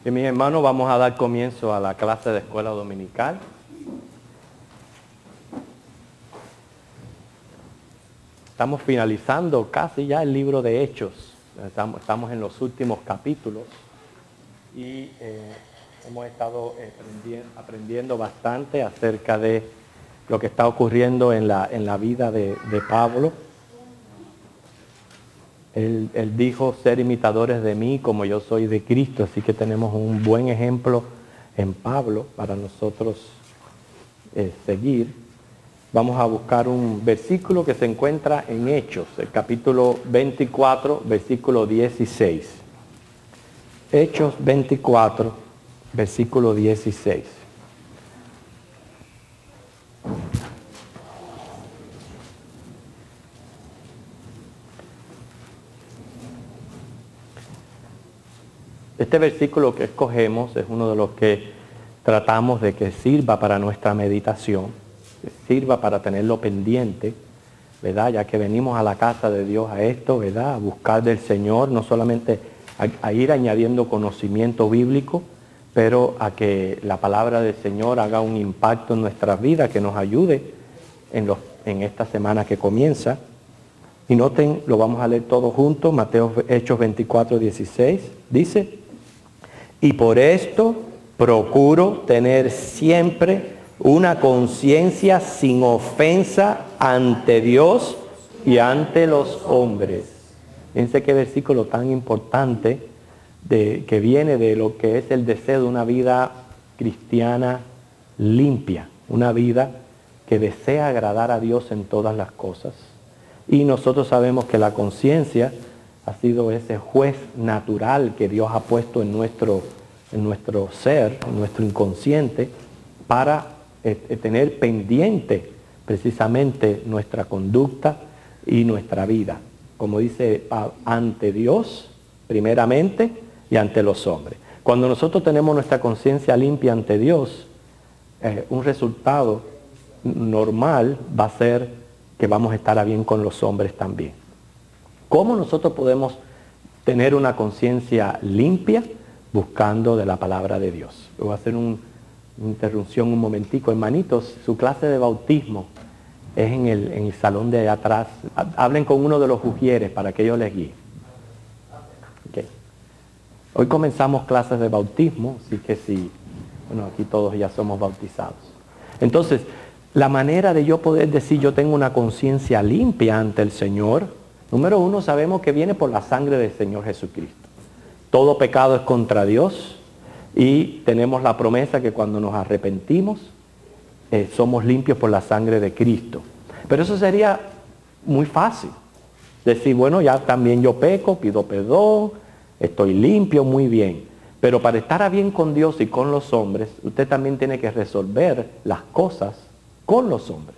Y mis hermanos, vamos a dar comienzo a la clase de escuela dominical. Estamos finalizando casi ya el libro de Hechos. Estamos en los últimos capítulos y hemos estado aprendiendo bastante acerca de lo que está ocurriendo en la vida de Pablo. Él dijo, ser imitadores de mí como yo soy de Cristo, así que tenemos un buen ejemplo en Pablo para nosotros seguir. Vamos a buscar un versículo que se encuentra en Hechos, el capítulo 24, versículo 16. Hechos 24, versículo 16. Este versículo que escogemos es uno de los que tratamos de que sirva para nuestra meditación, que sirva para tenerlo pendiente, ¿verdad? Ya que venimos a la casa de Dios a esto, ¿verdad? A buscar del Señor, no solamente a ir añadiendo conocimiento bíblico, pero a que la palabra del Señor haga un impacto en nuestras vidas, que nos ayude en esta semana que comienza. Y noten, lo vamos a leer todos juntos, Hechos 24, 16, dice: y por esto procuro tener siempre una conciencia sin ofensa ante Dios y ante los hombres. Fíjense qué versículo tan importante que viene de lo que es el deseo de una vida cristiana limpia, una vida que desea agradar a Dios en todas las cosas. Y nosotros sabemos que la conciencia ha sido ese juez natural que Dios ha puesto en nuestro ser, en nuestro inconsciente, para tener pendiente precisamente nuestra conducta y nuestra vida. Como dice, ante Dios primeramente y ante los hombres. Cuando nosotros tenemos nuestra conciencia limpia ante Dios, un resultado normal va a ser que vamos a estar bien con los hombres también. ¿Cómo nosotros podemos tener una conciencia limpia? Buscando de la palabra de Dios. Voy a hacer una interrupción un momentico. Hermanitos, su clase de bautismo es en el salón de allá atrás. Hablen con uno de los ujieres para que ellos les guíen. Okay. Hoy comenzamos clases de bautismo, así que aquí todos ya somos bautizados. Entonces, la manera de yo poder decir yo tengo una conciencia limpia ante el Señor, número uno, sabemos que viene por la sangre del Señor Jesucristo. Todo pecado es contra Dios y tenemos la promesa que cuando nos arrepentimos somos limpios por la sangre de Cristo. Pero eso sería muy fácil. Decir, bueno, ya también yo peco, pido perdón, estoy limpio, muy bien. Pero para estar a bien con Dios y con los hombres, usted también tiene que resolver las cosas con los hombres.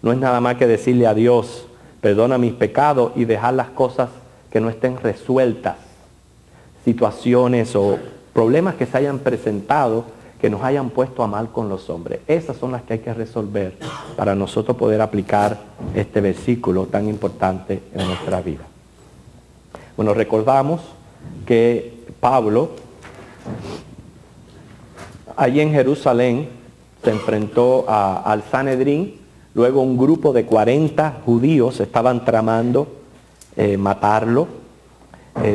No es nada más que decirle a Dios, perdona mis pecados y dejar las cosas que no estén resueltas. Situaciones o problemas que se hayan presentado, que nos hayan puesto a mal con los hombres. Esas son las que hay que resolver para nosotros poder aplicar este versículo tan importante en nuestra vida. Bueno, recordamos que Pablo, allí en Jerusalén, se enfrentó al Sanedrín. Luego un grupo de 40 judíos estaban tramando matarlo.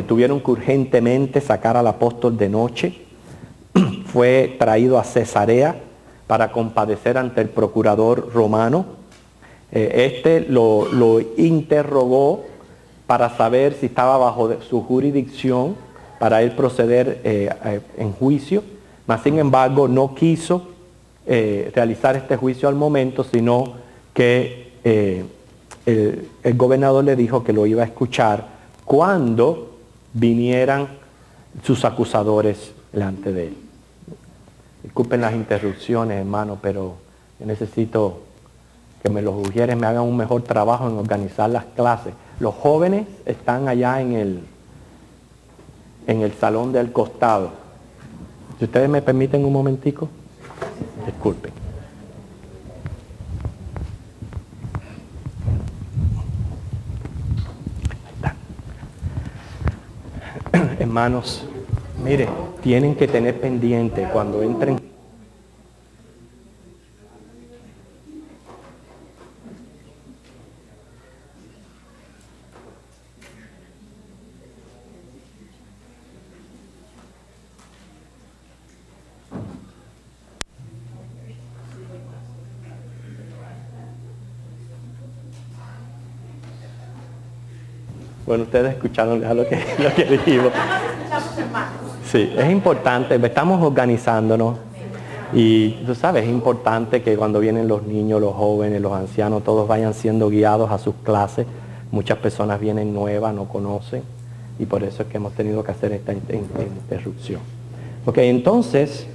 Tuvieron que urgentemente sacar al apóstol de noche. Fue traído a Cesarea para compadecer ante el procurador romano. Lo interrogó para saber si estaba bajo su jurisdicción para él proceder en juicio. Mas sin embargo no quiso realizar este juicio al momento, sino que el gobernador le dijo que lo iba a escuchar cuando vinieran sus acusadores delante de él. Disculpen las interrupciones, hermano, pero yo necesito que los ujieres me hagan un mejor trabajo en organizar las clases. Los jóvenes están allá en el salón del costado. Si ustedes me permiten un momentico. Disculpen. Hermanos, Mire, tienen que tener pendiente cuando entren. Bueno, ustedes escucharon ya lo que dijimos. Sí, es importante, estamos organizándonos y tú sabes, es importante que cuando vienen los niños, los jóvenes, los ancianos, todos vayan siendo guiados a sus clases. Muchas personas vienen nuevas, no conocen y por eso es que hemos tenido que hacer esta interrupción. Ok, entonces,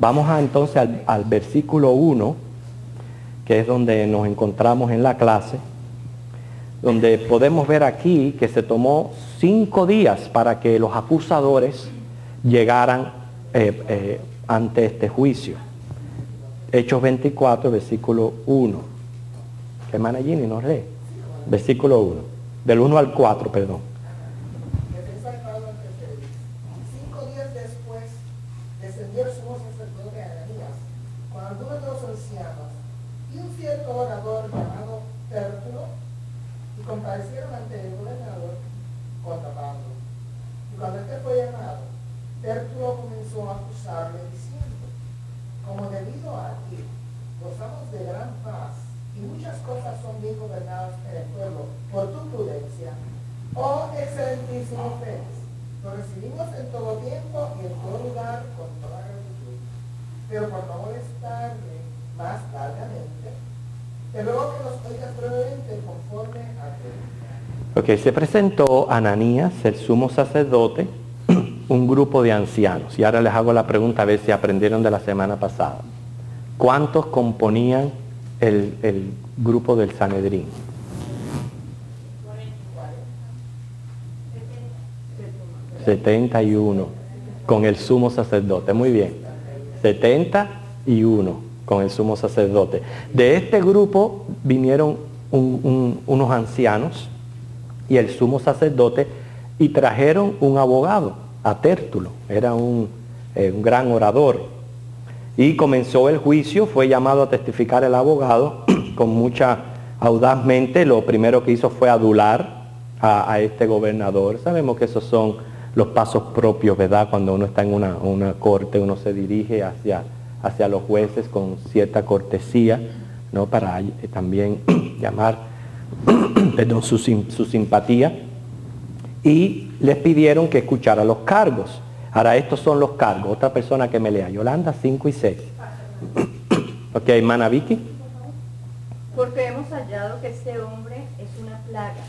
vamos al versículo 1, que es donde nos encontramos en la clase, donde podemos ver aquí que se tomó 5 días para que los acusadores llegaran ante este juicio. Hechos 24, versículo 1. ¿Qué hermana Ginny nos lee? Versículo 1. Del 1 al 4, perdón. 5 días después descendió el sumo sacerdote Ananías con algunos de los ancianos y un cierto orador llamado Tértulo, y comparecieron ante el gobernador contra Pablo. Y cuando este fue llamado, Tértulo comenzó a acusarle diciendo: como debido a ti gozamos de gran paz y muchas cosas son bien gobernadas en el pueblo por tu prudencia, oh excelentísimo Félix, lo recibimos en todo tiempo y en todo lugar con toda gratitud, pero por no molestarle más largamente, te ruego que nos oigas brevemente conforme a ti. Ok, se presentó Ananías, el sumo sacerdote, un grupo de ancianos. Y ahora les hago la pregunta a ver si aprendieron de la semana pasada. ¿Cuántos componían el grupo del Sanedrín? 71 con el sumo sacerdote. Muy bien. 71 con el sumo sacerdote. De este grupo vinieron unos ancianos y el sumo sacerdote y trajeron un abogado, a Tértulo. Era un gran orador. Y comenzó el juicio, fue llamado a testificar el abogado con mucha audazmente. Lo primero que hizo fue adular a este gobernador. Sabemos que esos son los pasos propios, ¿verdad? Cuando uno está en una corte, uno se dirige hacia los jueces con cierta cortesía, ¿no? Para también llamar perdón, su simpatía. Y les pidieron que escuchara los cargos. Ahora, estos son los cargos. Otra persona que me lea. Yolanda, 5 y 6. Ok, hermana Vicky. Porque hemos hallado que este hombre es una plaga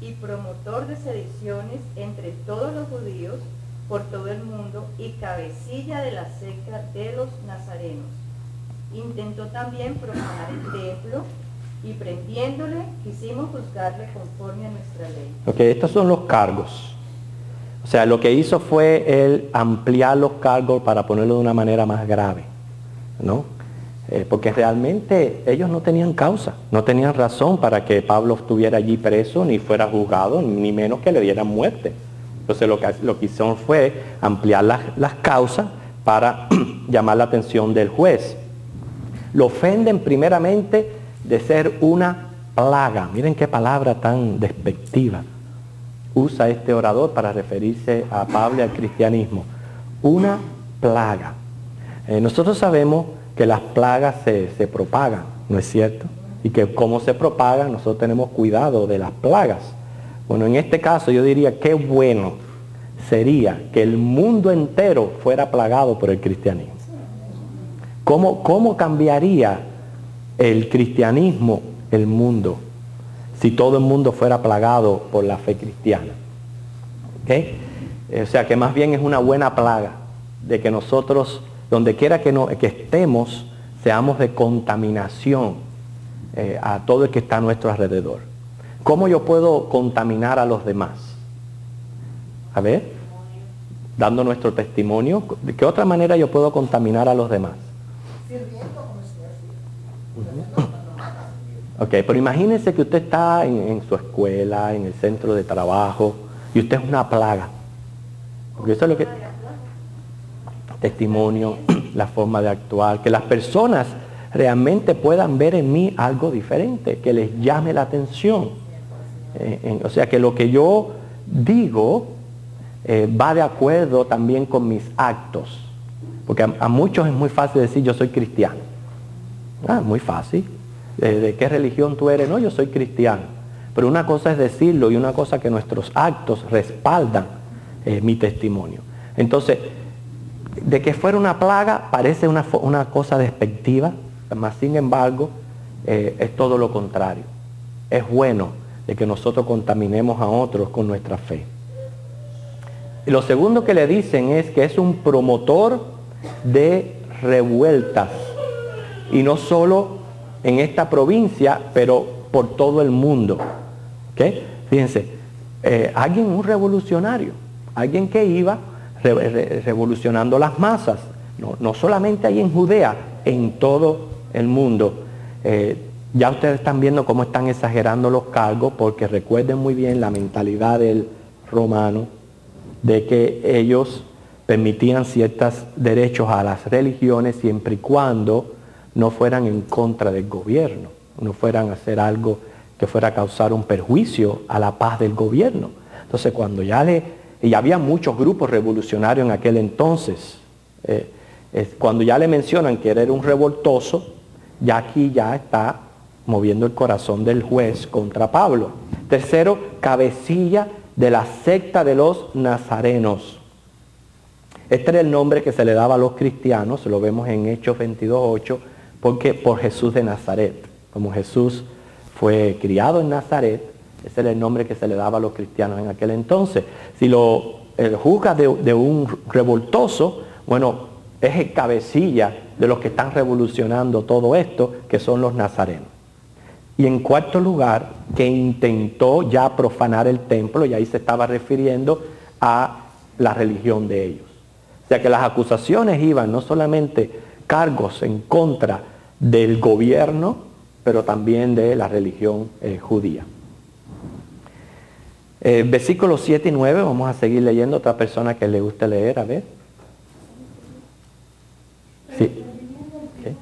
y promotor de sediciones entre todos los judíos por todo el mundo y cabecilla de la secta de los nazarenos. Intentó también profanar el templo y prendiéndole quisimos juzgarle conforme a nuestra ley. Ok, estos son los cargos. O sea, lo que hizo fue él ampliar los cargos para ponerlo de una manera más grave, ¿no? Porque realmente ellos no tenían causa, no tenían razón para que Pablo estuviera allí preso, ni fuera juzgado, ni menos que le dieran muerte. Entonces lo que hicieron fue ampliar las causas para llamar la atención del juez. Lo ofenden primeramente de ser una plaga. Miren qué palabra tan despectiva usa este orador para referirse a Pablo y al cristianismo. Una plaga. Nosotros sabemos que las plagas se propagan, ¿no es cierto? Y que cómo se propagan, nosotros tenemos cuidado de las plagas. Bueno, en este caso yo diría qué bueno sería que el mundo entero fuera plagado por el cristianismo. ¿Cómo cambiaría el cristianismo el mundo si todo el mundo fuera plagado por la fe cristiana? ¿Okay? O sea que más bien es una buena plaga de que nosotros, donde quiera que estemos, seamos de contaminación a todo el que está a nuestro alrededor. ¿Cómo yo puedo contaminar a los demás? A ver, dando nuestro testimonio. ¿De qué otra manera yo puedo contaminar a los demás? Sirviendo como el Señor sirve. Ok, pero imagínense que usted está en su escuela, en el centro de trabajo, y usted es una plaga. Porque eso es lo que... Testimonio, la forma de actuar, que las personas realmente puedan ver en mí algo diferente, que les llame la atención. O sea, que lo que yo digo va de acuerdo también con mis actos. Porque a muchos es muy fácil decir yo soy cristiano. Muy fácil. ¿De qué religión tú eres? No, yo soy cristiano. Pero una cosa es decirlo y una cosa que nuestros actos respaldan mi testimonio. Entonces, de que fuera una plaga parece una cosa despectiva, mas sin embargo es todo lo contrario. Es bueno de que nosotros contaminemos a otros con nuestra fe. Y lo segundo que le dicen es que es un promotor de revueltas. Y no solo en esta provincia, pero por todo el mundo. ¿Okay? Fíjense, un revolucionario, alguien que iba revolucionando las masas, no solamente ahí en Judea, en todo el mundo. Ya ustedes están viendo cómo están exagerando los cargos, porque recuerden muy bien la mentalidad del romano, de que ellos permitían ciertos derechos a las religiones siempre y cuando no fueran en contra del gobierno, no fueran a hacer algo que fuera a causar un perjuicio a la paz del gobierno. Entonces cuando y había muchos grupos revolucionarios en aquel entonces, cuando ya le mencionan que era un revoltoso, ya aquí ya está moviendo el corazón del juez contra Pablo. Tercero, cabecilla de la secta de los nazarenos. Este era el nombre que se le daba a los cristianos, lo vemos en Hechos 22:8, porque por Jesús de Nazaret. Como Jesús fue criado en Nazaret, ese era el nombre que se le daba a los cristianos en aquel entonces. Si lo juzga de un revoltoso, bueno, es el cabecilla de los que están revolucionando todo esto, que son los nazarenos. Y en cuarto lugar, que intentó ya profanar el templo, y ahí se estaba refiriendo a la religión de ellos. O sea que las acusaciones iban no solamente cargos en contra del gobierno, pero también de la religión judía. Versículos 7 y 9, vamos a seguir leyendo. Otra persona que le guste leer, a ver. Sí. ¿Okay?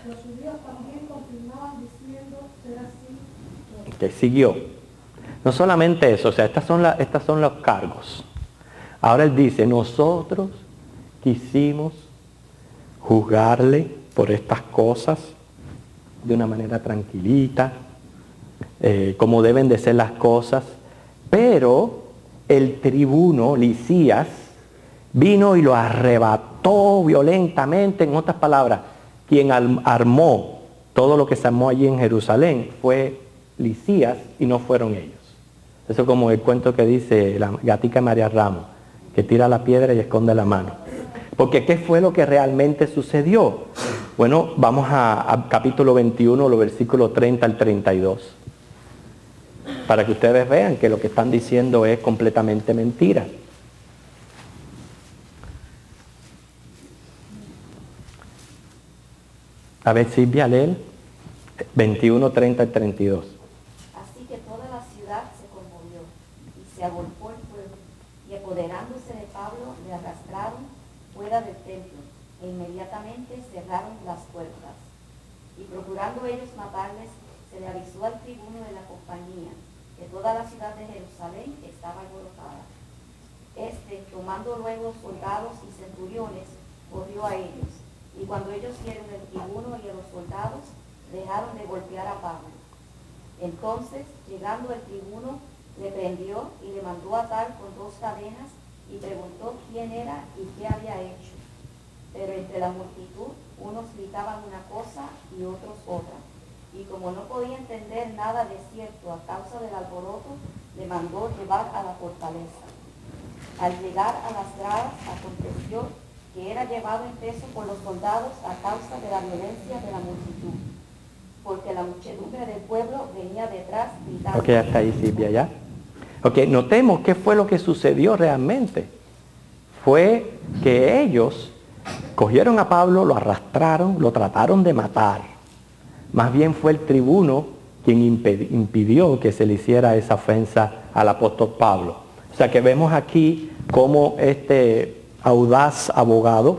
Los judíos también confirmaban diciendo ser así. Que siguió. No solamente eso, o sea, estos son los cargos. Ahora él dice, nosotros quisimos juzgarle por estas cosas de una manera tranquilita, como deben de ser las cosas, pero el tribuno Lisías vino y lo arrebató violentamente. En otras palabras, quien armó todo lo que se armó allí en Jerusalén fue Lisías y no fueron ellos. Eso es como el cuento que dice la gatica María Ramos, que tira la piedra y esconde la mano. Porque ¿qué fue lo que realmente sucedió? Bueno, vamos a capítulo 21, los versículos 30 al 32. Para que ustedes vean que lo que están diciendo es completamente mentira. A ver, Silvia, lee 21, 30 al 32. Así que toda la ciudad se conmovió y se agolpó el pueblo, y apoderándose de Pablo le arrastraron fuera del templo e inmediatamente cerraron las puertas. Y procurando ellos matarles, se le avisó al tribuno de la compañía que toda la ciudad de Jerusalén estaba alborotada. Tomando luego soldados y centuriones, corrió a ellos, y cuando ellos vieron el tribuno y a los soldados, dejaron de golpear a Pablo. Entonces, llegando el tribuno, le prendió y le mandó atar con 2 cadenas y preguntó quién era y qué había hecho. Pero entre la multitud, unos gritaban una cosa y otros otra. Y como no podía entender nada de cierto a causa del alboroto, le mandó llevar a la fortaleza. Al llegar a las gradas, aconteció que era llevado en peso por los soldados a causa de la violencia de la multitud, porque la muchedumbre del pueblo venía detrás gritando. Ok, hasta ahí Silvia, ¿ya? Ok, notemos qué fue lo que sucedió realmente. Fue que ellos cogieron a Pablo, lo arrastraron, lo trataron de matar. Más bien fue el tribuno quien impidió que se le hiciera esa ofensa al apóstol Pablo. O sea que vemos aquí cómo este audaz abogado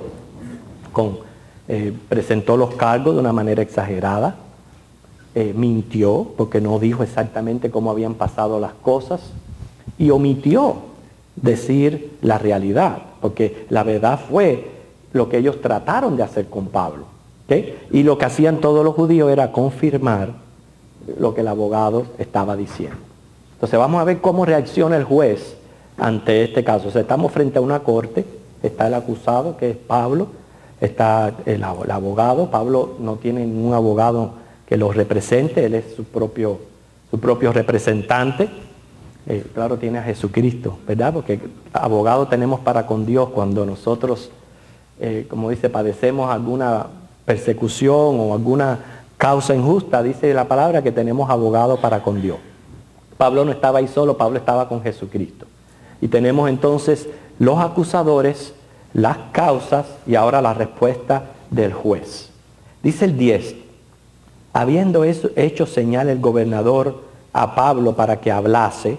presentó los cargos de una manera exagerada, mintió porque no dijo exactamente cómo habían pasado las cosas y omitió decir la realidad, porque la verdad fue lo que ellos trataron de hacer con Pablo. ¿Okay? Y lo que hacían todos los judíos era confirmar lo que el abogado estaba diciendo. Entonces vamos a ver cómo reacciona el juez ante este caso. O sea, estamos frente a una corte, está el acusado que es Pablo, está el abogado. Pablo no tiene ningún abogado que lo represente, él es su propio representante. Claro, tiene a Jesucristo, ¿verdad? Porque abogado tenemos para con Dios cuando nosotros, como dice, padecemos alguna persecución o alguna causa injusta, dice la palabra que tenemos abogado para con Dios. Pablo no estaba ahí solo, Pablo estaba con Jesucristo. Y tenemos entonces los acusadores, las causas y ahora la respuesta del juez. Dice el 10, habiendo hecho señal el gobernador a Pablo para que hablase,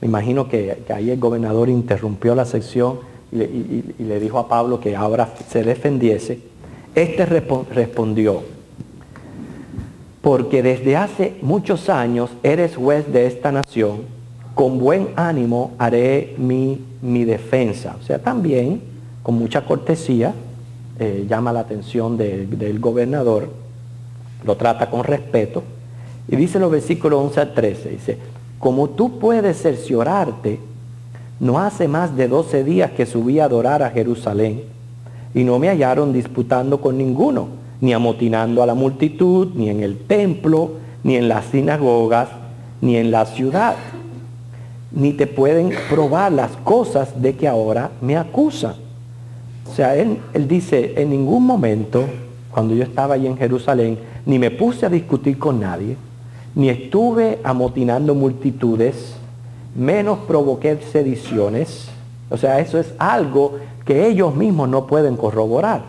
me imagino que ahí el gobernador interrumpió la sección y le dijo a Pablo que ahora se defendiese. Este respondió, porque desde hace muchos años eres juez de esta nación, con buen ánimo haré mi defensa. O sea, también con mucha cortesía llama la atención del gobernador, lo trata con respeto. Y dice los versículos 11 al 13, dice, como tú puedes cerciorarte, no hace más de 12 días que subí a adorar a Jerusalén, y no me hallaron disputando con ninguno, ni amotinando a la multitud, ni en el templo, ni en las sinagogas, ni en la ciudad. Ni te pueden probar las cosas de que ahora me acusan. O sea, él dice, en ningún momento, cuando yo estaba allí en Jerusalén, ni me puse a discutir con nadie, ni estuve amotinando multitudes, menos provoqué sediciones. O sea, eso es algo que ellos mismos no pueden corroborar.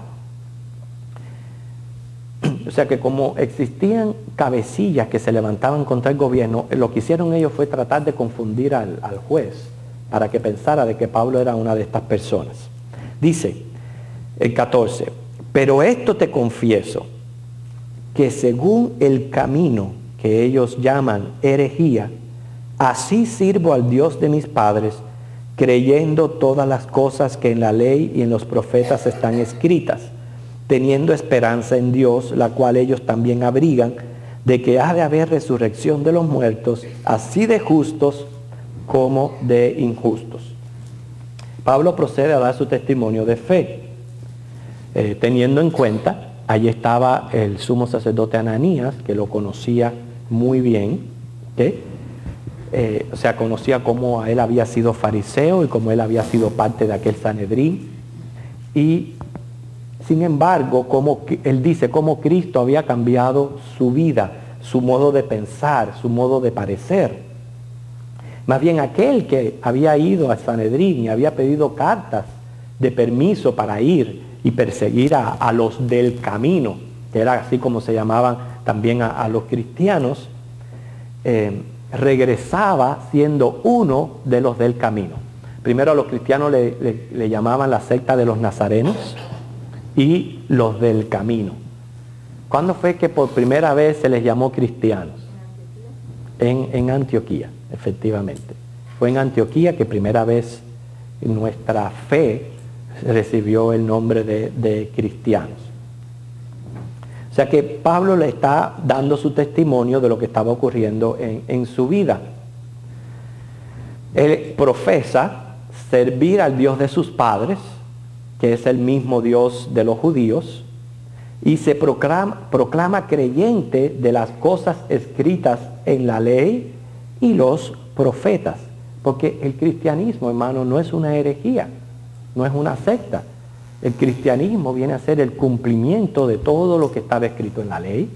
O sea que como existían cabecillas que se levantaban contra el gobierno, lo que hicieron ellos fue tratar de confundir al juez para que pensara de que Pablo era una de estas personas. Dice el 14, pero esto te confieso, que según el camino que ellos llaman herejía, así sirvo al Dios de mis padres, creyendo todas las cosas que en la ley y en los profetas están escritas, teniendo esperanza en Dios, la cual ellos también abrigan, de que ha de haber resurrección de los muertos, así de justos como de injustos. Pablo procede a dar su testimonio de fe, teniendo en cuenta, allí estaba el sumo sacerdote Ananías, que lo conocía muy bien, ¿okay? O sea, conocía cómo él había sido fariseo y cómo él había sido parte de aquel Sanedrín, y sin embargo, como él dice, cómo Cristo había cambiado su vida, su modo de pensar, su modo de parecer. Más bien aquel que había ido al Sanedrín y había pedido cartas de permiso para ir y perseguir a los del camino, que era así como se llamaban también a los cristianos, regresaba siendo uno de los del camino. Primero a los cristianos le llamaban la secta de los nazarenos y los del camino. ¿Cuándo fue que por primera vez se les llamó cristianos? En Antioquía, efectivamente. Fue en Antioquía que primera vez nuestra fe recibió el nombre de cristianos. O sea que Pablo le está dando su testimonio de lo que estaba ocurriendo en su vida. Él profesa servir al Dios de sus padres, que es el mismo Dios de los judíos, y se proclama creyente de las cosas escritas en la ley y los profetas. Porque el cristianismo, hermano, no es una herejía, no es una secta. El cristianismo viene a ser el cumplimiento de todo lo que estaba escrito en la ley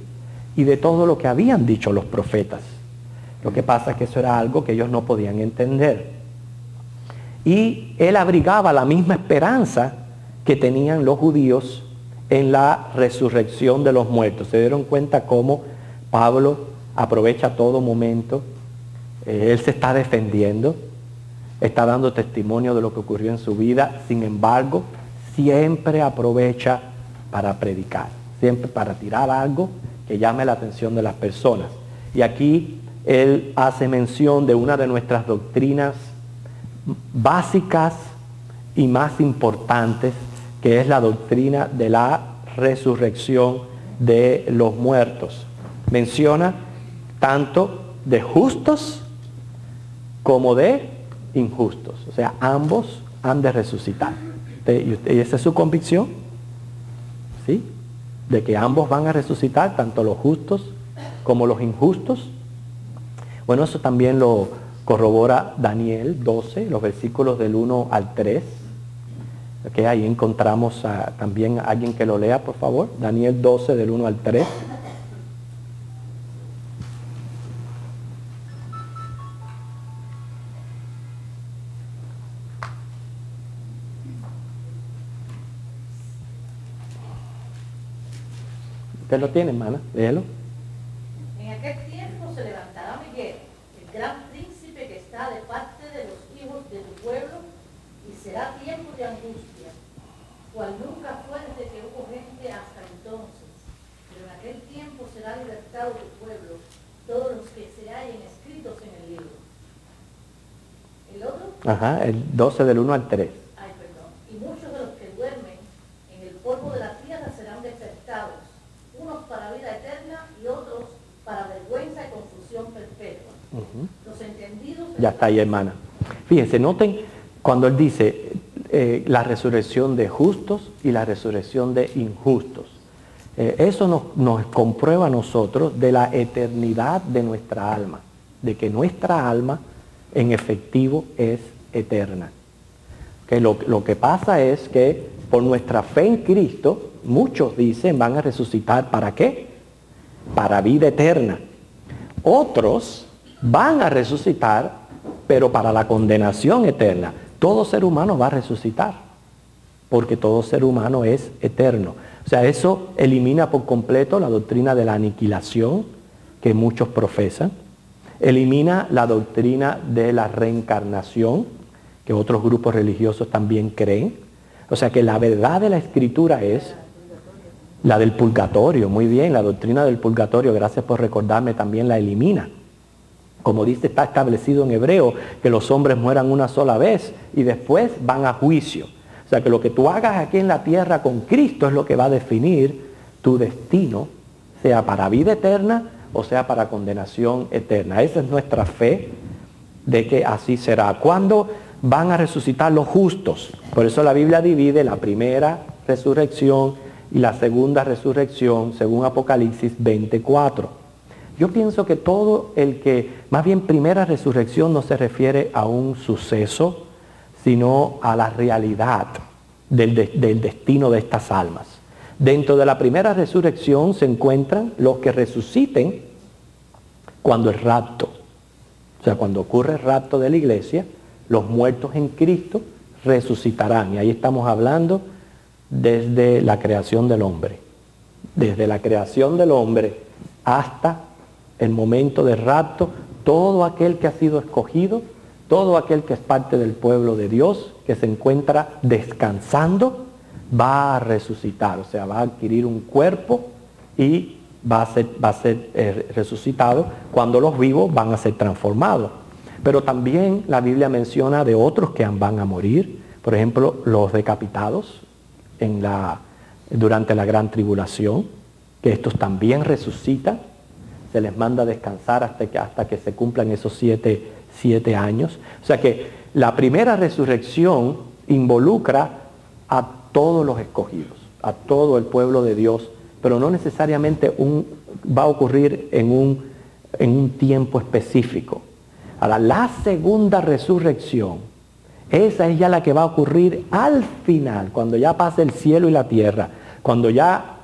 y de todo lo que habían dicho los profetas. Lo que pasa es que eso era algo que ellos no podían entender. Y él abrigaba la misma esperanza que tenían los judíos en la resurrección de los muertos. Se dieron cuenta cómo Pablo aprovecha todo momento. Él se está defendiendo, está dando testimonio de lo que ocurrió en su vida. Sin embargo, siempre aprovecha para predicar, siempre para tirar algo que llame la atención de las personas. Y aquí él hace mención de una de nuestras doctrinas básicas y más importantes, que es la doctrina de la resurrección de los muertos. Menciona tanto de justos como de injustos. O sea, ambos han de resucitar. ¿Y esa es su convicción? ¿Sí? De que ambos van a resucitar, tanto los justos como los injustos. Bueno, eso también lo corrobora Daniel 12, los versículos del 1 al 3. Okay, ahí encontramos también a alguien que lo lea, por favor. Daniel 12, del 1 al 3. ¿Usted lo tiene, hermana? Léelo. En aquel tiempo se levantará Miguel, el gran príncipe que está de parte de los hijos de tu pueblo, y será tiempo de angustia, cual nunca fue desde que hubo gente hasta entonces. Pero en aquel tiempo será libertado tu pueblo, todos los que se hallen escritos en el libro. ¿El otro? Ajá, el 12 del 1 al 3. Ay, perdón. Y muchos de los que duermen en el polvo de la tierra serán despertados, unos para vida eterna y otros para vergüenza y confusión perpetua. Los entendidos... Ya está ahí, hermana. Fíjense, noten cuando él dice la resurrección de justos y la resurrección de injustos. Eso nos comprueba a nosotros de la eternidad de nuestra alma, de que nuestra alma en efectivo es eterna. Que lo que pasa es que por nuestra fe en Cristo, muchos dicen van a resucitar ¿para qué? Para vida eterna. Otros van a resucitar, pero para la condenación eterna. Todo ser humano va a resucitar, porque todo ser humano es eterno. O sea, eso elimina por completo la doctrina de la aniquilación que muchos profesan. Elimina la doctrina de la reencarnación, que otros grupos religiosos también creen. O sea que la verdad de la Escritura es la del purgatorio. Muy bien, la doctrina del purgatorio, gracias por recordarme, también la elimina. Como dice, está establecido en Hebreo que los hombres mueran una sola vez y después van a juicio. O sea que lo que tú hagas aquí en la tierra con Cristo es lo que va a definir tu destino, sea para vida eterna o sea para condenación eterna. Esa es nuestra fe de que así será. ¿Cuándo van a resucitar los justos? Por eso la Biblia divide la primera resurrección y la segunda resurrección según Apocalipsis 24. Yo pienso que todo el que, más bien primera resurrección no se refiere a un suceso, sino a la realidad del destino de estas almas. Dentro de la primera resurrección se encuentran los que resuciten cuando el rapto, o sea, cuando ocurre el rapto de la iglesia, los muertos en Cristo resucitarán. Y ahí estamos hablando desde la creación del hombre. Desde la creación del hombre hasta el momento del rapto, todo aquel que ha sido escogido, todo aquel que es parte del pueblo de Dios, que se encuentra descansando, va a resucitar, o sea, va a adquirir un cuerpo y va a ser resucitado cuando los vivos van a ser transformados. Pero también la Biblia menciona de otros que van a morir, por ejemplo, los decapitados durante la gran tribulación, que estos también resucitan, se les manda a descansar hasta que se cumplan esos siete años. O sea que la primera resurrección involucra a todos los escogidos, a todo el pueblo de Dios, pero no necesariamente va a ocurrir en un tiempo específico. Ahora, la segunda resurrección, esa es ya la que va a ocurrir al final, cuando ya pase el cielo y la tierra, cuando ya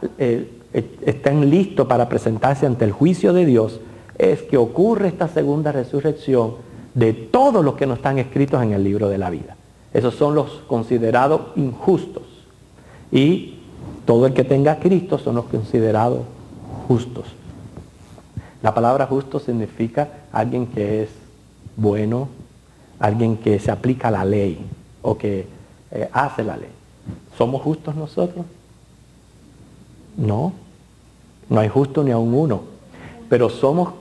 estén listos para presentarse ante el juicio de Dios. es que ocurre esta segunda resurrección de todos los que no están escritos en el libro de la vida. Esos son los considerados injustos. Y todo el que tenga a Cristo son los considerados justos. La palabra justo significa alguien que es bueno, alguien que se aplica a la ley o que hace la ley. ¿Somos justos nosotros? No, no hay justo ni aun uno. Pero somos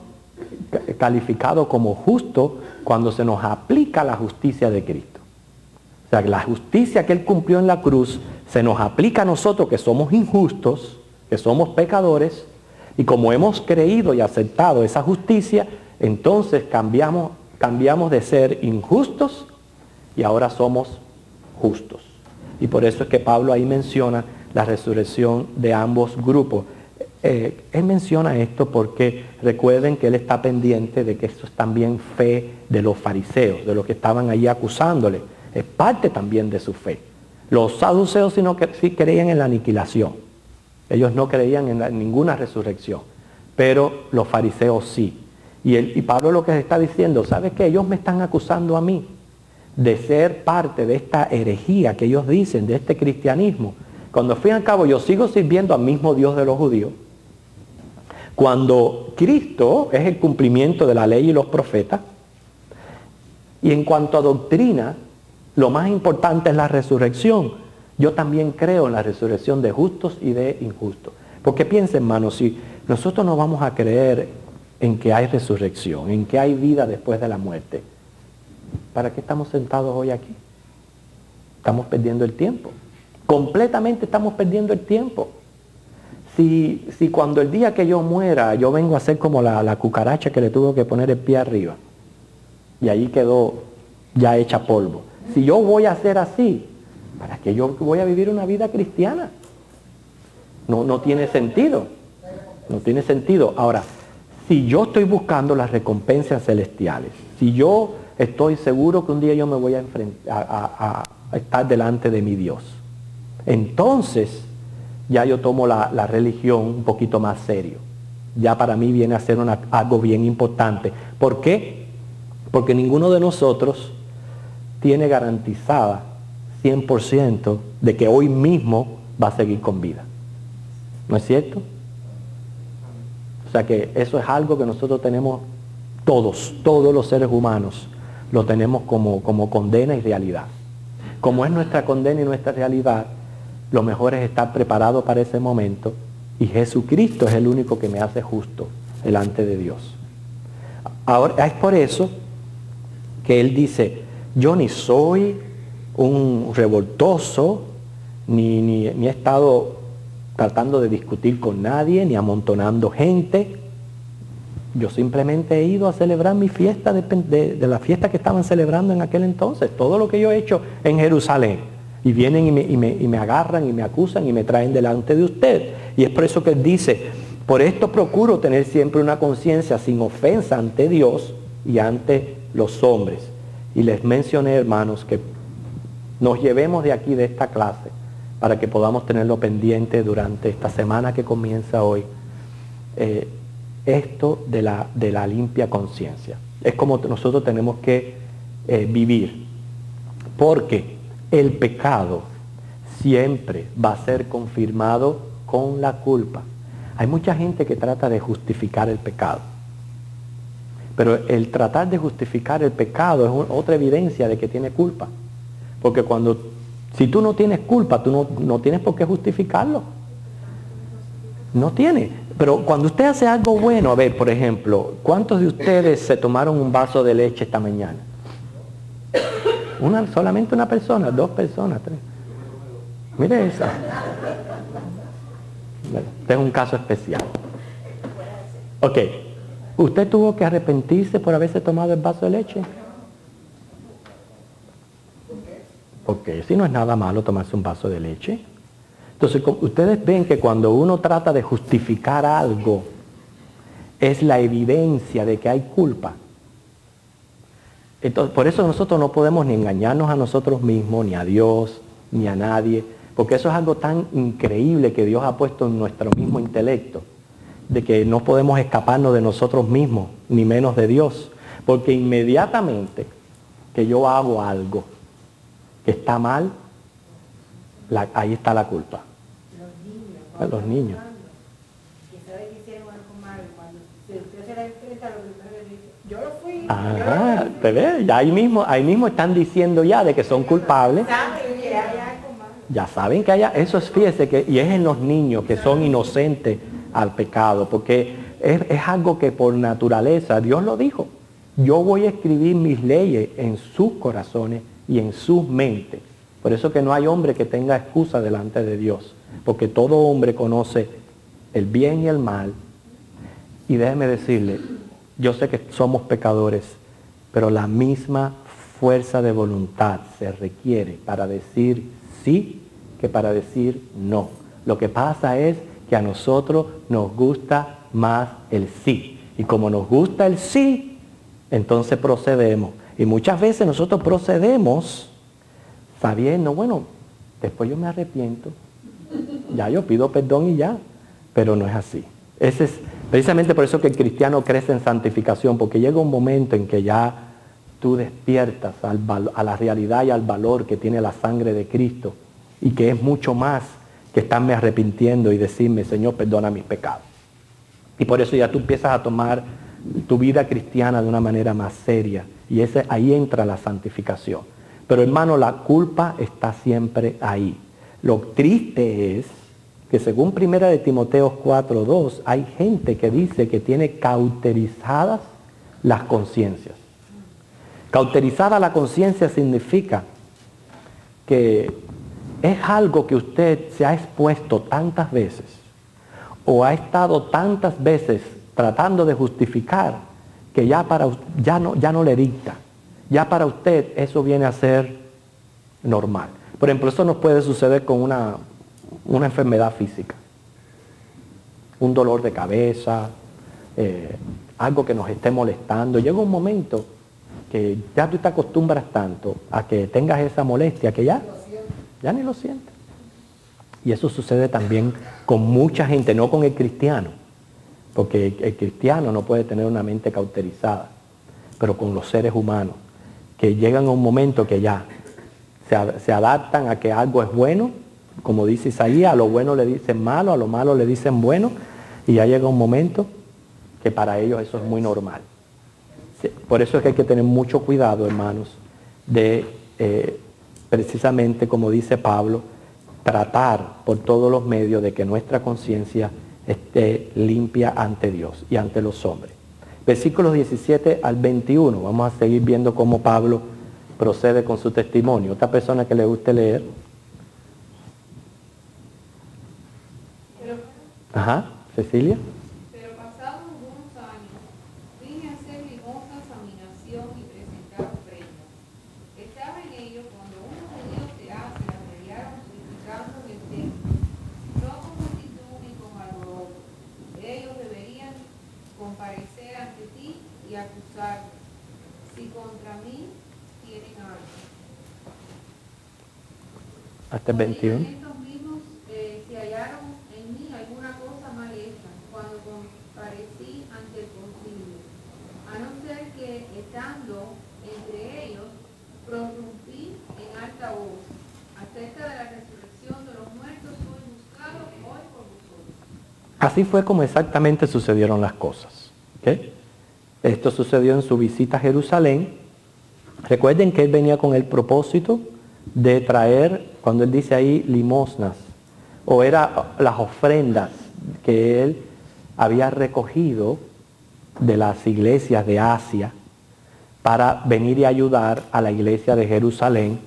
calificados como justos cuando se nos aplica la justicia de Cristo. O sea, la justicia que Él cumplió en la cruz se nos aplica a nosotros que somos injustos, que somos pecadores, y como hemos creído y aceptado esa justicia, entonces cambiamos de ser injustos y ahora somos justos. Y por eso es que Pablo ahí menciona la resurrección de ambos grupos. Él menciona esto porque recuerden que él está pendiente de que esto es también fe de los fariseos, de los que estaban ahí acusándole. Es parte también de su fe. Los saduceos sí creían en la aniquilación. Ellos no creían en ninguna resurrección, pero los fariseos sí. Y Pablo lo que está diciendo, ¿sabes qué? Ellos me están acusando a mí de ser parte de esta herejía que ellos dicen, de este cristianismo. Cuando al fin y al cabo yo sigo sirviendo al mismo Dios de los judíos, cuando Cristo es el cumplimiento de la ley y los profetas, y en cuanto a doctrina, lo más importante es la resurrección. Yo también creo en la resurrección de justos y de injustos. Porque piensen, hermanos, si nosotros no vamos a creer en que hay resurrección, en que hay vida después de la muerte, ¿para qué estamos sentados hoy aquí? Estamos perdiendo el tiempo. Completamente estamos perdiendo el tiempo. Si cuando el día que yo muera, yo vengo a ser como la cucaracha que le tuvo que poner el pie arriba, y ahí quedó ya hecha polvo. Si yo voy a ser así, ¿para qué yo voy a vivir una vida cristiana? No tiene sentido. No tiene sentido. Ahora, si yo estoy buscando las recompensas celestiales, si yo estoy seguro que un día yo me voy a estar delante de mi Dios, entonces ya yo tomo la religión un poquito más serio. Ya para mí viene a ser algo bien importante. ¿Por qué? Porque ninguno de nosotros tiene garantizada 100% de que hoy mismo va a seguir con vida. ¿No es cierto? O sea que eso es algo que nosotros tenemos todos los seres humanos, lo tenemos como condena y realidad. Como es nuestra condena y nuestra realidad, lo mejor es estar preparado para ese momento, y Jesucristo es el único que me hace justo delante de Dios. Ahora, es por eso que Él dice, yo ni soy un revoltoso, ni he estado tratando de discutir con nadie, ni amontonando gente. Yo simplemente he ido a celebrar mi fiesta, de la fiesta que estaban celebrando en aquel entonces. Todo lo que yo he hecho en Jerusalén. Y vienen y me agarran y me acusan y me traen delante de usted. Y es por eso que Él dice, por esto procuro tener siempre una conciencia sin ofensa ante Dios y ante los hombres. Y les mencioné, hermanos, que nos llevemos de aquí, de esta clase, para que podamos tenerlo pendiente durante esta semana que comienza hoy. Esto de la limpia conciencia. Es como nosotros tenemos que vivir. Porque el pecado siempre va a ser confirmado con la culpa. Hay mucha gente que trata de justificar el pecado. Pero el tratar de justificar el pecado es otra evidencia de que tiene culpa. Porque si tú no tienes culpa, tú no tienes por qué justificarlo. No tiene. Pero cuando usted hace algo bueno, a ver, por ejemplo, ¿cuántos de ustedes se tomaron un vaso de leche esta mañana? Solamente una persona, 2 personas, 3. Mire esa. Este es un caso especial. Ok. ¿Usted tuvo que arrepentirse por haberse tomado el vaso de leche? Porque si no es nada malo tomarse un vaso de leche. Entonces, ustedes ven que cuando uno trata de justificar algo, es la evidencia de que hay culpa. Entonces, por eso nosotros no podemos ni engañarnos a nosotros mismos, ni a Dios, ni a nadie, porque eso es algo tan increíble que Dios ha puesto en nuestro mismo intelecto, de que no podemos escaparnos de nosotros mismos, ni menos de Dios. Porque inmediatamente que yo hago algo que está mal, ahí está la culpa. Los niños. Que sabe que hicieron algo malo, cuando si usted se la enfrenta, lo primero le dice, yo lo fui. Ajá, ¿te ves? Ya ahí mismo están diciendo ya de que son culpables. Saben que hay algo malo. Ya saben que haya, eso es, fíjese, que, y es en los niños que son inocentes al pecado, porque es algo que por naturaleza, Dios lo dijo, yo voy a escribir mis leyes en sus corazones y en sus mentes. Por eso que no hay hombre que tenga excusa delante de Dios, porque todo hombre conoce el bien y el mal. Y déjeme decirle, yo sé que somos pecadores, pero la misma fuerza de voluntad se requiere para decir sí que para decir no. Lo que pasa es que a nosotros nos gusta más el sí. Y como nos gusta el sí, entonces procedemos. Y muchas veces nosotros procedemos sabiendo, bueno, después yo me arrepiento, ya yo pido perdón y ya, pero no es así. Ese es precisamente por eso que el cristiano crece en santificación, porque llega un momento en que ya tú despiertas a la realidad y al valor que tiene la sangre de Cristo, y que es mucho más que estarme arrepintiendo y decirme, Señor, perdona mis pecados. Y por eso ya tú empiezas a tomar tu vida cristiana de una manera más seria, y ahí entra la santificación. Pero hermano, la culpa está siempre ahí. Lo triste es que según 1 de Timoteo 4:2, hay gente que dice que tiene cauterizadas las conciencias. Cauterizada la conciencia significa que es algo que usted se ha expuesto tantas veces o ha estado tantas veces tratando de justificar que ya no le dicta. Ya para usted eso viene a ser normal. Por ejemplo, eso nos puede suceder con una enfermedad física. Un dolor de cabeza, algo que nos esté molestando. Llega un momento que ya tú te acostumbras tanto a que tengas esa molestia que ya ni lo sientes. Y eso sucede también con mucha gente, no con el cristiano, porque el cristiano no puede tener una mente cauterizada, pero con los seres humanos, que llegan a un momento que ya se adaptan a que algo es bueno, como dice Isaías, a lo bueno le dicen malo, a lo malo le dicen bueno, y ya llega un momento que para ellos eso es muy normal. Por eso es que hay que tener mucho cuidado, hermanos, de precisamente, como dice Pablo, tratar por todos los medios de que nuestra conciencia esté limpia ante Dios y ante los hombres. Versículos 17 al 21, vamos a seguir viendo cómo Pablo procede con su testimonio. Otra persona que le guste leer. Ajá, Cecilia. Pero pasados algunos años, vine a hacer limosnas a mi nación y presentar ofrendas. Estaba en ello cuando unos judíos de Asia me hallaron suplicando en el templo, no con multitud ni con alboroto. Ellos deberían comparecer ante ti y acusarme, si contra mí tienen algo. Hasta el 21. Estos mismos se hallaron en mí alguna cosa mal hecha cuando comparecí ante el concilio, a no ser que estando entre ellos prorrumpí en alta voz acerca de la resurrección de los muertos, soy buscado hoy por vosotros. Así fue como exactamente sucedieron las cosas. ¿Okay? Esto sucedió en su visita a Jerusalén. Recuerden que él venía con el propósito de traer, cuando él dice ahí, limosnas, o era las ofrendas que él había recogido de las iglesias de Asia para venir y ayudar a la iglesia de Jerusalén,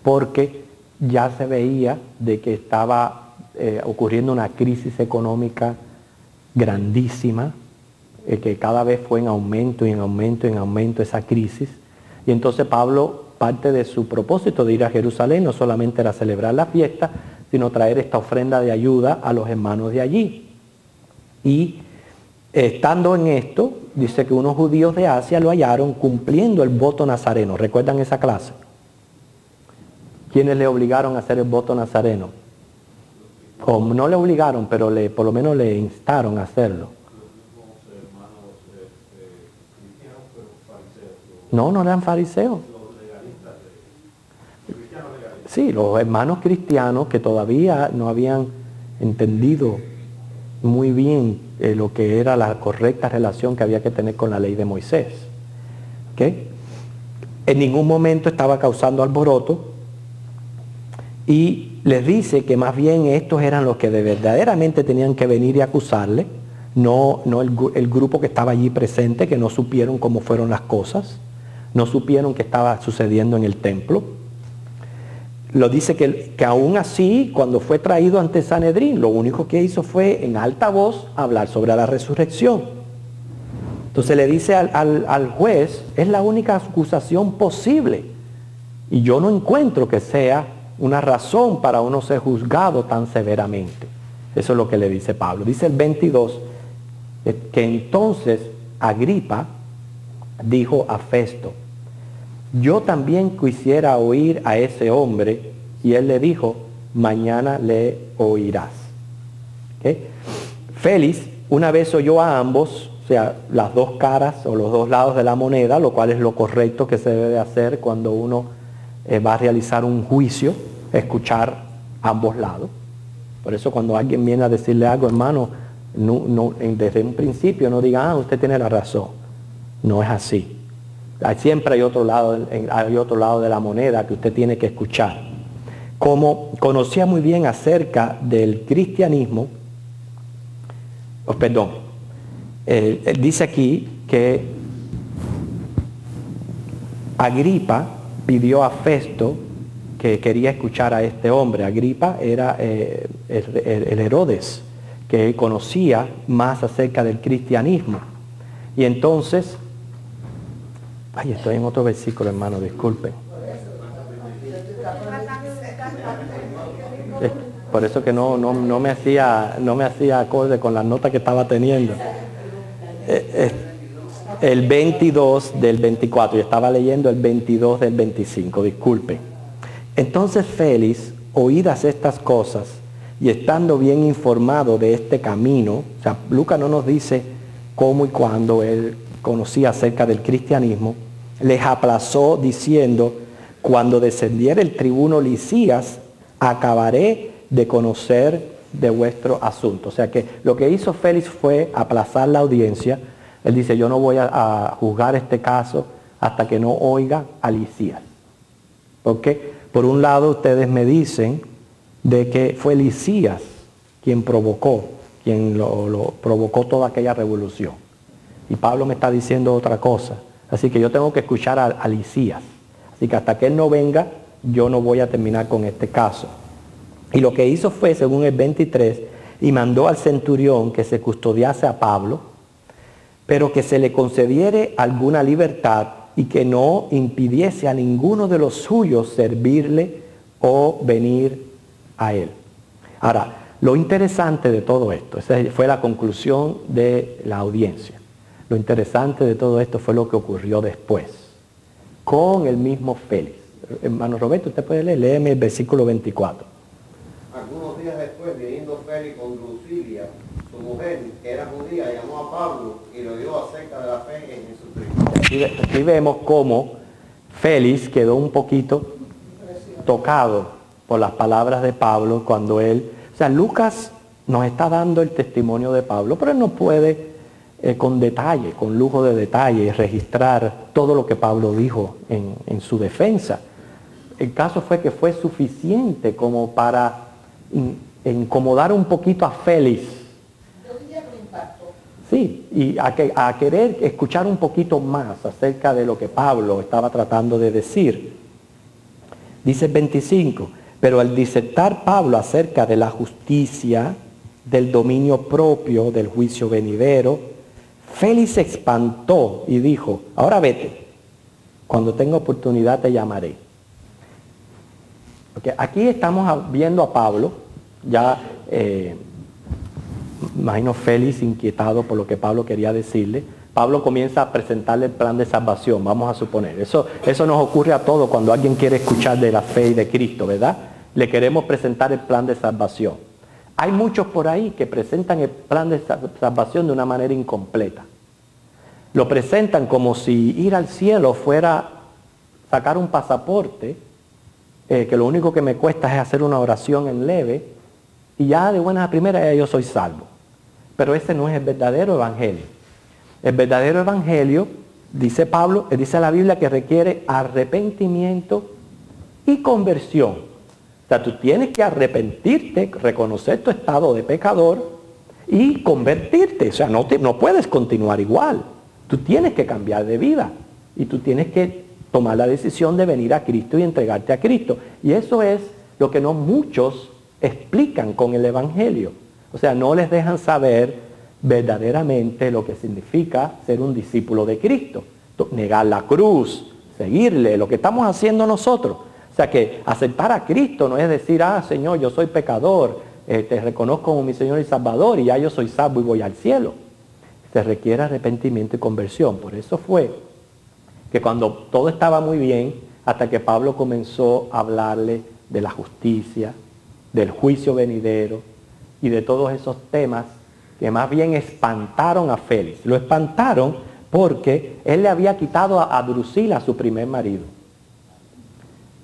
porque ya se veía de que estaba ocurriendo una crisis económica grandísima, que cada vez fue en aumento y en aumento y en aumento esa crisis. Y entonces Pablo, parte de su propósito de ir a Jerusalén no solamente era celebrar la fiesta, sino traer esta ofrenda de ayuda a los hermanos de allí. Y estando en esto, dice que unos judíos de Asia lo hallaron cumpliendo el voto nazareno. ¿Recuerdan esa clase? ¿Quiénes le obligaron a hacer el voto nazareno? O no le obligaron, pero por lo menos le instaron a hacerlo. No, no eran fariseos. Sí, los hermanos cristianos que todavía no habían entendido muy bien lo que era la correcta relación que había que tener con la ley de Moisés. ¿Okay? En ningún momento estaba causando alboroto y les dice que más bien estos eran los que verdaderamente tenían que venir y acusarle, no el grupo que estaba allí presente, que no supieron cómo fueron las cosas, no supieron qué estaba sucediendo en el templo. Lo dice que aún así, cuando fue traído ante Sanedrín, lo único que hizo fue en alta voz hablar sobre la resurrección. Entonces le dice al juez, es la única acusación posible. Y yo no encuentro que sea una razón para uno ser juzgado tan severamente. Eso es lo que le dice Pablo. Dice el 22, que entonces Agripa dijo a Festo, yo también quisiera oír a ese hombre, y él le dijo, mañana le oirás. ¿Okay? Félix una vez oyó a ambos, o sea, las dos caras o los dos lados de la moneda, lo cual es lo correcto que se debe de hacer cuando uno va a realizar un juicio, escuchar ambos lados. Por eso cuando alguien viene a decirle algo, hermano, desde un principio no diga, usted tiene la razón. No es así. Siempre hay otro lado de la moneda que usted tiene que escuchar. Como conocía muy bien acerca del cristianismo, dice aquí que Agripa pidió a Festo que quería escuchar a este hombre. Agripa era el Herodes, que conocía más acerca del cristianismo. Y entonces, estoy en otro versículo, hermano, disculpen. Por eso que no me hacía acorde con las notas que estaba teniendo. El 22 del 24, yo estaba leyendo el 22 del 25, disculpen. Entonces Félix, oídas estas cosas, y estando bien informado de este camino, o sea, Lucas no nos dice cómo y cuándo él conocía acerca del cristianismo, les aplazó diciendo, cuando descendiera el tribuno Lisías, acabaré de conocer de vuestro asunto. O sea que lo que hizo Félix fue aplazar la audiencia. Él dice, yo no voy a juzgar este caso hasta que no oiga a Lisías. Porque por un lado ustedes me dicen de que fue Lisías quien provocó toda aquella revolución. Y Pablo me está diciendo otra cosa. Así que yo tengo que escuchar a Lisías. Así que hasta que él no venga, yo no voy a terminar con este caso. Y lo que hizo fue, según el 23, y mandó al centurión que se custodiase a Pablo, pero que se le concediere alguna libertad y que no impidiese a ninguno de los suyos servirle o venir a él. Ahora, lo interesante de todo esto, esa fue la conclusión de la audiencia. Lo interesante de todo esto fue lo que ocurrió después, con el mismo Félix. Hermano Roberto, usted puede leer, léeme el versículo 24. Algunos días después, viniendo Félix con Drusila, su mujer, que era judía, llamó a Pablo y lo dio acerca de la fe en Jesucristo. Aquí vemos cómo Félix quedó un poquito tocado por las palabras de Pablo cuando él... O sea, Lucas nos está dando el testimonio de Pablo, pero él no puede con detalle, con lujo de detalle, registrar todo lo que Pablo dijo en su defensa. El caso fue que fue suficiente como para incomodar un poquito a Félix. Yo diría que me impactó. Sí, y a querer escuchar un poquito más acerca de lo que Pablo estaba tratando de decir. Dice el 25, pero al disertar Pablo acerca de la justicia, del dominio propio, del juicio venidero, Félix se espantó y dijo, ahora vete, cuando tenga oportunidad te llamaré. Okay, aquí estamos viendo a Pablo, ya imagino Félix inquietado por lo que Pablo quería decirle. Pablo comienza a presentarle el plan de salvación, vamos a suponer. Eso nos ocurre a todos cuando alguien quiere escuchar de la fe y de Cristo, ¿verdad? Le queremos presentar el plan de salvación. Hay muchos por ahí que presentan el plan de salvación de una manera incompleta. lo presentan como si ir al cielo fuera sacar un pasaporte, que lo único que me cuesta es hacer una oración en leve, y ya de buenas a primeras ya yo soy salvo. Pero ese no es el verdadero evangelio. El verdadero evangelio, dice Pablo, dice la Biblia, que requiere arrepentimiento y conversión. O sea, tú tienes que arrepentirte, reconocer tu estado de pecador y convertirte. O sea, no puedes continuar igual. Tú tienes que cambiar de vida y tú tienes que tomar la decisión de venir a Cristo y entregarte a Cristo. Y eso es lo que no muchos explican con el evangelio. O sea, no les dejan saber verdaderamente lo que significa ser un discípulo de Cristo. Negar la cruz, seguirle, lo que estamos haciendo nosotros. O sea que aceptar a Cristo no es decir, Señor, yo soy pecador, te reconozco como mi Señor y Salvador y ya yo soy salvo y voy al cielo. Se requiere arrepentimiento y conversión. Por eso fue que cuando todo estaba muy bien, hasta que Pablo comenzó a hablarle de la justicia, del juicio venidero y de todos esos temas que más bien espantaron a Félix. Lo espantaron porque él le había quitado a Drusila, su primer marido.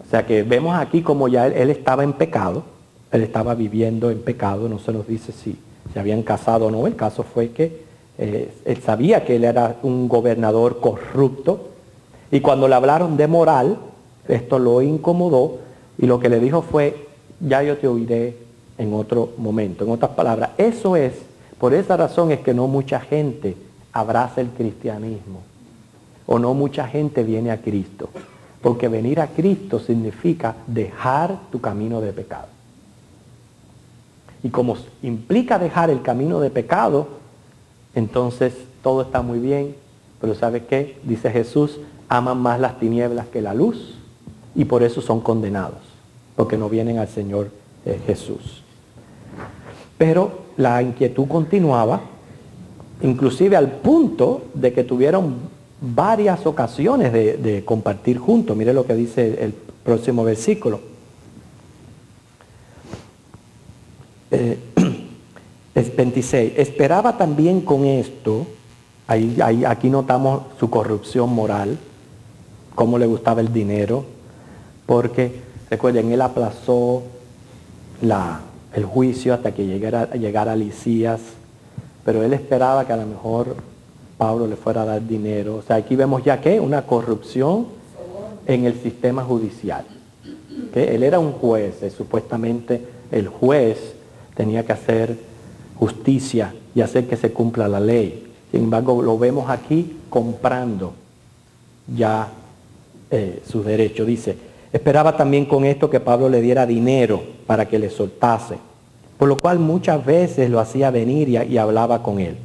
O sea que vemos aquí como ya él estaba en pecado, él estaba viviendo en pecado, no se nos dice si se habían casado o no. El caso fue que él sabía que él era un gobernador corrupto y cuando le hablaron de moral, esto lo incomodó y lo que le dijo fue, ya yo te oiré en otro momento. En otras palabras, por esa razón es que no mucha gente abraza el cristianismo o no mucha gente viene a Cristo. Porque venir a Cristo significa dejar tu camino de pecado. Y como implica dejar el camino de pecado, entonces todo está muy bien. Pero ¿sabe qué? Dice Jesús, aman más las tinieblas que la luz y por eso son condenados, porque no vienen al Señor Jesús. Pero la inquietud continuaba, inclusive al punto de que tuvieron varias ocasiones de compartir juntos. Mire lo que dice el próximo versículo. Es 26. Esperaba también con esto, aquí notamos su corrupción moral, cómo le gustaba el dinero, porque recuerden, él aplazó el juicio hasta que llegara Lisías, pero él esperaba que a lo mejor Pablo le fuera a dar dinero. O sea, aquí vemos ya que una corrupción en el sistema judicial. ¿Okay? Él era un juez, supuestamente el juez tenía que hacer justicia y hacer que se cumpla la ley. Sin embargo, lo vemos aquí comprando ya su derecho. Dice, esperaba también con esto que Pablo le diera dinero para que le soltase, por lo cual muchas veces lo hacía venir y hablaba con él.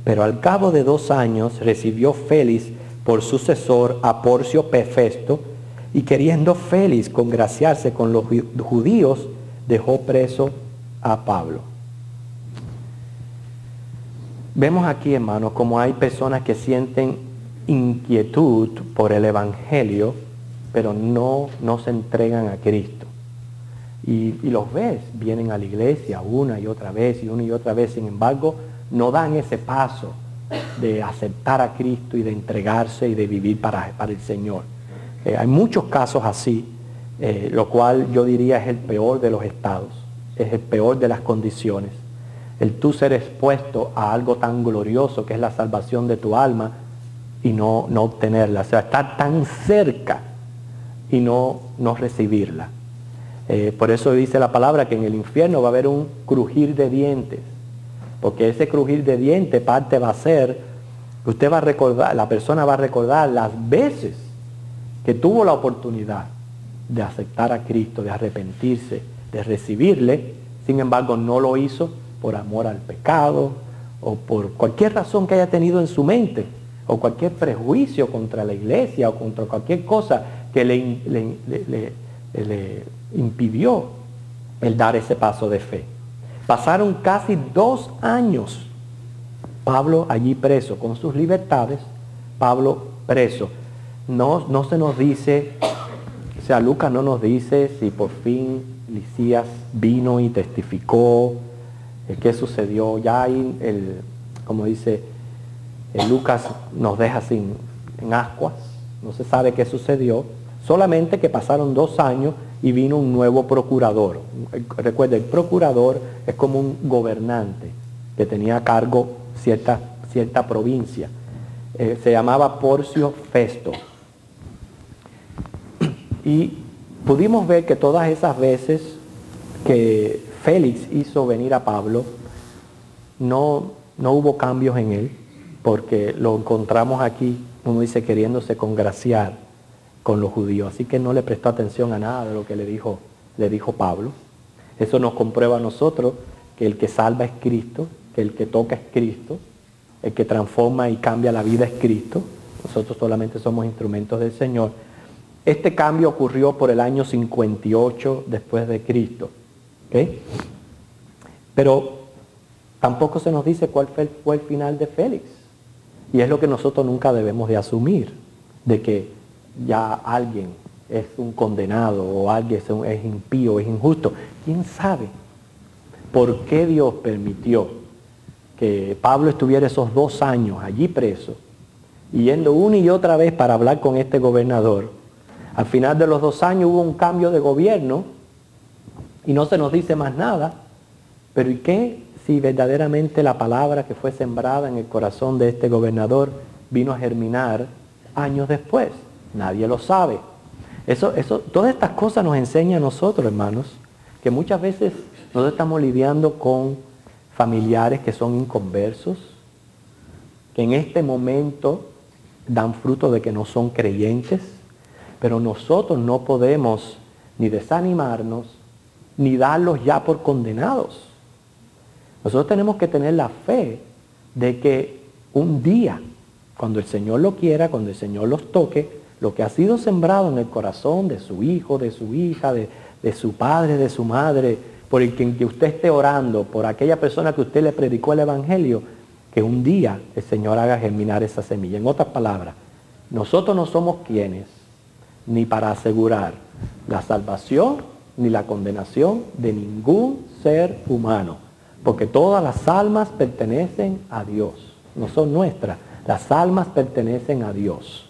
Pero al cabo de 2 años recibió Félix por sucesor a Porcio Festo, y queriendo Félix congraciarse con los judíos, dejó preso a Pablo. Vemos aquí, hermanos, como hay personas que sienten inquietud por el evangelio, pero no se entregan a Cristo. Y los ves, vienen a la iglesia una y otra vez, sin embargo, no dan ese paso de aceptar a Cristo y de entregarse y de vivir para el Señor. Hay muchos casos así, lo cual yo diría es el peor de los estados, es el peor de las condiciones. El tú ser expuesto a algo tan glorioso que es la salvación de tu alma y no obtenerla. O sea, estar tan cerca y no recibirla. Por eso dice la palabra que en el infierno va a haber un crujir de dientes. Porque ese crujir de dientes parte va a ser, usted va a recordar, la persona va a recordar las veces que tuvo la oportunidad de aceptar a Cristo, de arrepentirse, de recibirle, sin embargo no lo hizo por amor al pecado o por cualquier razón que haya tenido en su mente o cualquier prejuicio contra la iglesia o contra cualquier cosa que le impidió el dar ese paso de fe. Pasaron casi 2 años Pablo allí preso, con sus libertades, Pablo preso. No se nos dice, o sea, Lucas no nos dice si por fin Lisías vino y testificó, qué sucedió. Ya hay, como dice, Lucas nos deja en ascuas, no se sabe qué sucedió, solamente que pasaron 2 años y vino un nuevo procurador. Recuerda, el procurador es como un gobernante que tenía a cargo cierta provincia. Se llamaba Porcio Festo. Y pudimos ver que todas esas veces que Félix hizo venir a Pablo, no hubo cambios en él, porque lo encontramos aquí, uno dice, queriéndose congraciar con los judíos. Así que no le prestó atención a nada de lo que le dijo Pablo. Eso nos comprueba a nosotros que el que salva es Cristo, que el que toca es Cristo, el que transforma y cambia la vida es Cristo. Nosotros solamente somos instrumentos del Señor. Este cambio ocurrió por el año 58 después de Cristo. ¿Okay? Pero tampoco se nos dice cuál fue el final de Félix. Y es lo que nosotros nunca debemos de asumir, de que ya alguien es un condenado o alguien es impío, es injusto. ¿Quién sabe por qué Dios permitió que Pablo estuviera esos 2 años allí preso, y yendo una y otra vez para hablar con este gobernador? Al final de los 2 años hubo un cambio de gobierno y no se nos dice más nada. Pero ¿y qué si verdaderamente la palabra que fue sembrada en el corazón de este gobernador vino a germinar años después? Nadie lo sabe. Todas estas cosas nos enseñan a nosotros, hermanos, que muchas veces nosotros estamos lidiando con familiares que son inconversos, que en este momento dan fruto de que no son creyentes, pero nosotros no podemos ni desanimarnos, ni darlos ya por condenados. Nosotros tenemos que tener la fe de que un día, cuando el Señor lo quiera, cuando el Señor los toque, lo que ha sido sembrado en el corazón de su hijo, de su hija, de su padre, de su madre, por el que usted esté orando, por aquella persona que usted le predicó el Evangelio, que un día el Señor haga germinar esa semilla. En otras palabras, nosotros no somos quienes, ni para asegurar la salvación ni la condenación de ningún ser humano, porque todas las almas pertenecen a Dios, no son nuestras, las almas pertenecen a Dios.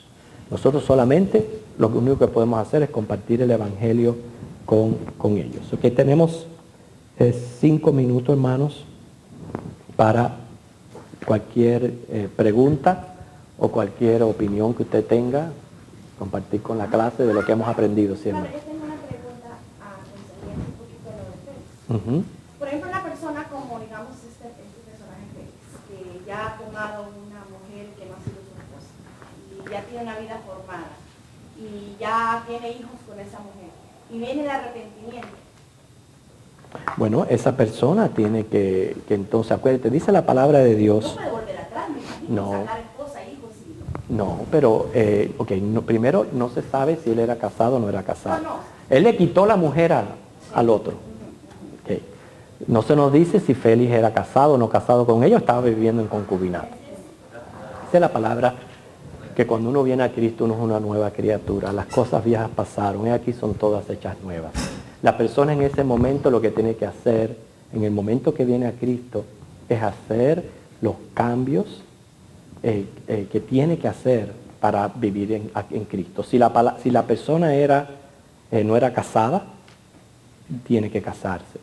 Nosotros solamente lo único que podemos hacer es compartir el Evangelio con ellos. Ok, tenemos 5 minutos, hermanos, para cualquier pregunta o cualquier opinión que usted tenga, compartir con la clase de lo que hemos aprendido siempre. Yo tengo una pregunta concerniente un poquito de lo de Félix. Por ejemplo, una persona como, digamos, este personaje Félix, que ya ha tomado una mujer que no ha sido su esposa, y ya tiene una vida formada, y ya tiene hijos con esa mujer, y viene el arrepentimiento. Bueno, esa persona tiene que entonces, acuérdate, dice la palabra de Dios. No puede volver atrás, me imagino, No. sacar esposa, hijos y... No, pero, primero no se sabe si él era casado o no era casado. No. Él le quitó la mujer al otro. Okay. No se nos dice si Félix era casado o no casado con ella, o estaba viviendo en concubinato. Esa es la palabra que cuando uno viene a Cristo uno es una nueva criatura. Las cosas viejas pasaron, y aquí son todas hechas nuevas. La persona en ese momento lo que tiene que hacer, en el momento que viene a Cristo, es hacer los cambios que tiene que hacer para vivir en Cristo. Si la persona no era casada, tiene que casarse.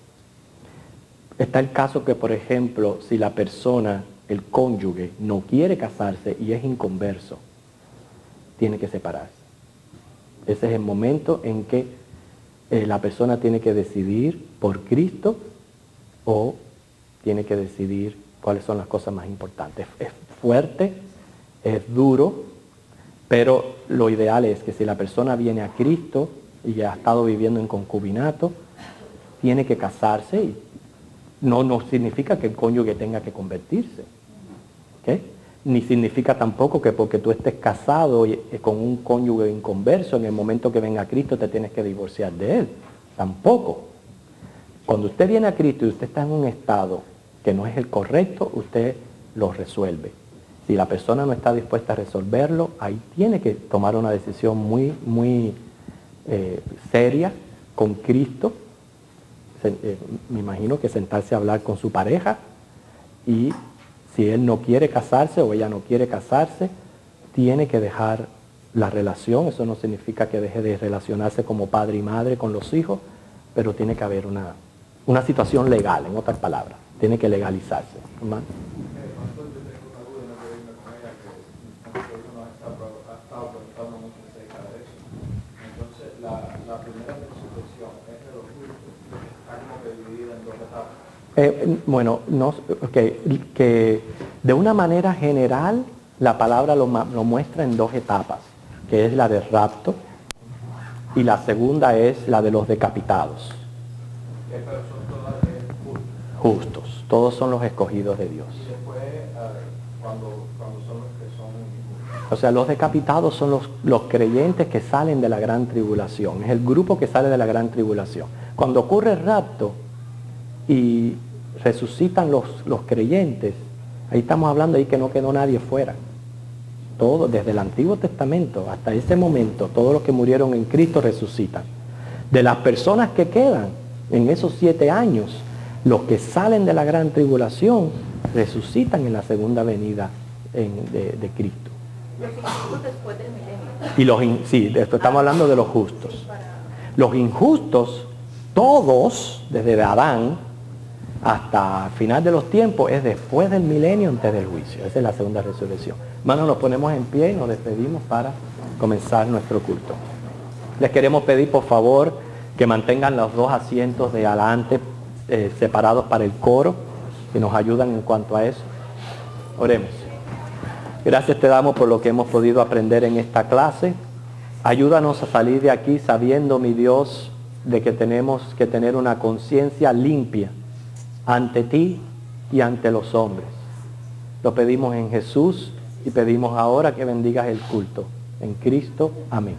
Está el caso que, por ejemplo, si la persona, el cónyuge, no quiere casarse y es inconverso, tiene que separarse. Ese es el momento en que la persona tiene que decidir por Cristo o tiene que decidir cuáles son las cosas más importantes. Es fuerte, es duro, pero lo ideal es que si la persona viene a Cristo y ha estado viviendo en concubinato, tiene que casarse, y no significa que el cónyuge tenga que convertirse. ¿Okay? Ni significa tampoco que porque tú estés casado con un cónyuge inconverso, en el momento que venga a Cristo te tienes que divorciar de él. Tampoco. Cuando usted viene a Cristo y usted está en un estado que no es el correcto, usted lo resuelve. Si la persona no está dispuesta a resolverlo, ahí tiene que tomar una decisión muy, muy seria con Cristo. Me imagino que sentarse a hablar con su pareja y Si él no quiere casarse o ella no quiere casarse, tiene que dejar la relación. Eso no significa que deje de relacionarse como padre y madre con los hijos, pero tiene que haber una situación legal, en otras palabras. Tiene que legalizarse. ¿Hermano? La primera resurrección es de los justos, está como que dividida en dos etapas. Bueno, no, que de una manera general la palabra lo muestra en dos etapas, que es la del rapto y la segunda es la de los decapitados. Pero son todas Justos, todos son los escogidos de Dios. Y después, cuando son los que son injustos. O sea, los decapitados son los creyentes que salen de la gran tribulación. Es el grupo que sale de la gran tribulación. Cuando ocurre el rapto y resucitan los creyentes, ahí estamos hablando ahí que no quedó nadie fuera. Todo, desde el Antiguo Testamento hasta ese momento, todos los que murieron en Cristo resucitan. De las personas que quedan en esos 7 años, los que salen de la gran tribulación resucitan en la segunda venida de Cristo. Los injustos después del milenio. Sí, estamos hablando de los justos. Los injustos, todos, desde Adán hasta el final de los tiempos, es después del milenio, antes del juicio. Esa es la segunda resurrección. Hermanos, nos ponemos en pie y nos despedimos para comenzar nuestro culto. Les queremos pedir, por favor, que mantengan los 2 asientos de adelante separados para el coro, que nos ayudan en cuanto a eso. Oremos. Gracias te damos por lo que hemos podido aprender en esta clase. Ayúdanos a salir de aquí sabiendo, mi Dios, de que tenemos que tener una conciencia limpia ante ti y ante los hombres. Lo pedimos en Jesús y pedimos ahora que bendigas el culto. En Cristo, amén.